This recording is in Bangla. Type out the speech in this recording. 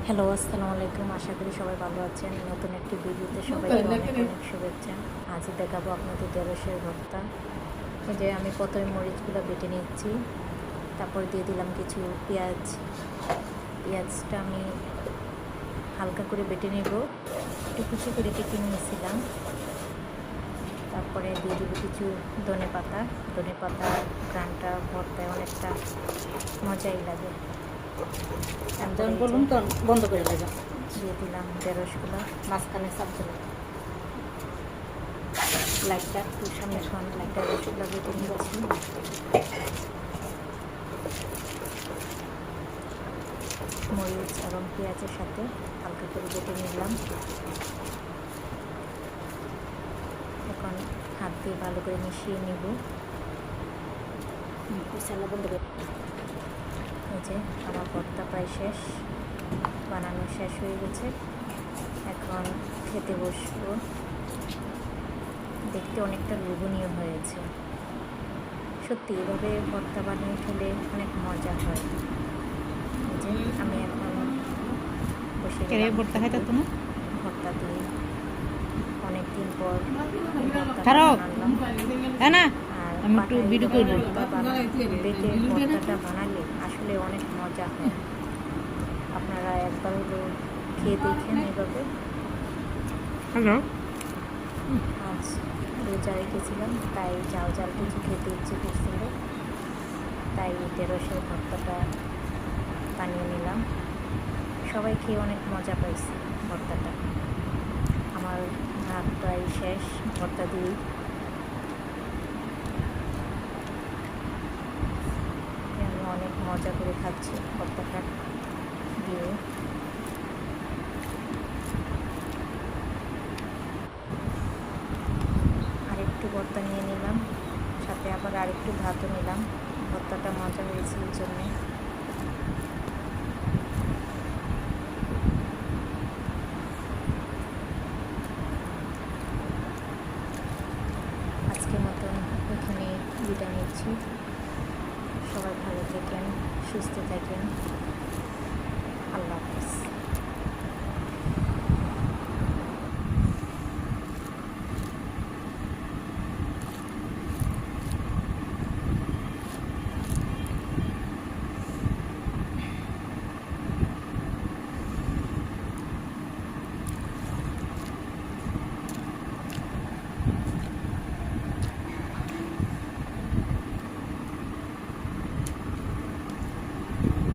হ্যালো, আসসালামু আলাইকুম। আশা করি সবাই ভালো আছেন। নতুন একটি ভিডিওতে সবাইকে অনেক অনেক শুভেচ্ছা। আজ দেখাবো আপনাদের ঢেঁড়সের ভর্তা। এই যে আমি প্রথমে মরিচগুলো বেটে নিচ্ছি, তারপর দিয়ে দিলাম কিছু পেঁয়াজ। পেঁয়াজটা আমি হালকা করে বেটে নেব, একটু কুচি করে কেটে নিয়েছিলাম। তারপরে দিয়ে দেবো কিছু ধনেপাতা। ধনেপাতার ঘ্রাণটা ভর্তায় অনেকটা মজাই লাগে। বলুন তো বন্ধ করে দেবেন। দিয়ে দিলাম ঢেঁড়সগুলো, মাঝখানে সাবধান লাইটটা একটু সামনে শোন, লাইটটা রসগুলো বেটে নিচ্ছি। মরিচ এবং পেঁয়াজের সাথে হালকা করে বেটে নিলাম। এখন হাত দিয়ে ভালো করে মিশিয়ে নিব। বন্ধ করে এই যে আমার ভর্তা প্রায় শেষ, বানানো শেষ হয়ে গেছে। এখন খেতে বসবো। দেখতে অনেকটা লোভনীয় হয়েছে। সত্যি এভাবে ভর্তা বানিয়ে খেলে অনেক মজা হয়। এই যে আমি এখন বসে ভর্তা খাইতে তো না, ভর্তা দিয়ে অনেক দিন পর বেটে ভর্তাটা বানালে আসলে অনেক মজা হয়। আপনারা একবার হলো খেয়ে দেখেন এভাবে। আজ রোজা রেখেছিলাম, তাই জাল জাল কিছু খেতে ইচ্ছে করছিল, তাই ঢেঁড়সের ভর্তাটা বানিয়ে নিলাম। সবাই খেয়ে অনেক মজা পাইছে ভর্তাটা। আমার ভাত প্রায় শেষ ভর্তা দিয়েই। আমি অনেক মজা করে খাচ্ছি ভর্তাটা দিয়ে। আরেকটু ভর্তা নিয়ে নিলাম, সাথে আবার আরেকটু ভাতও নিলাম। ভর্তাটা মজা হয়েছে এই জন্যে। আজকের মতন এখানে বিদায় নিচ্ছি। সবাই ভালো থাকেন, সুস্থ থাকেন।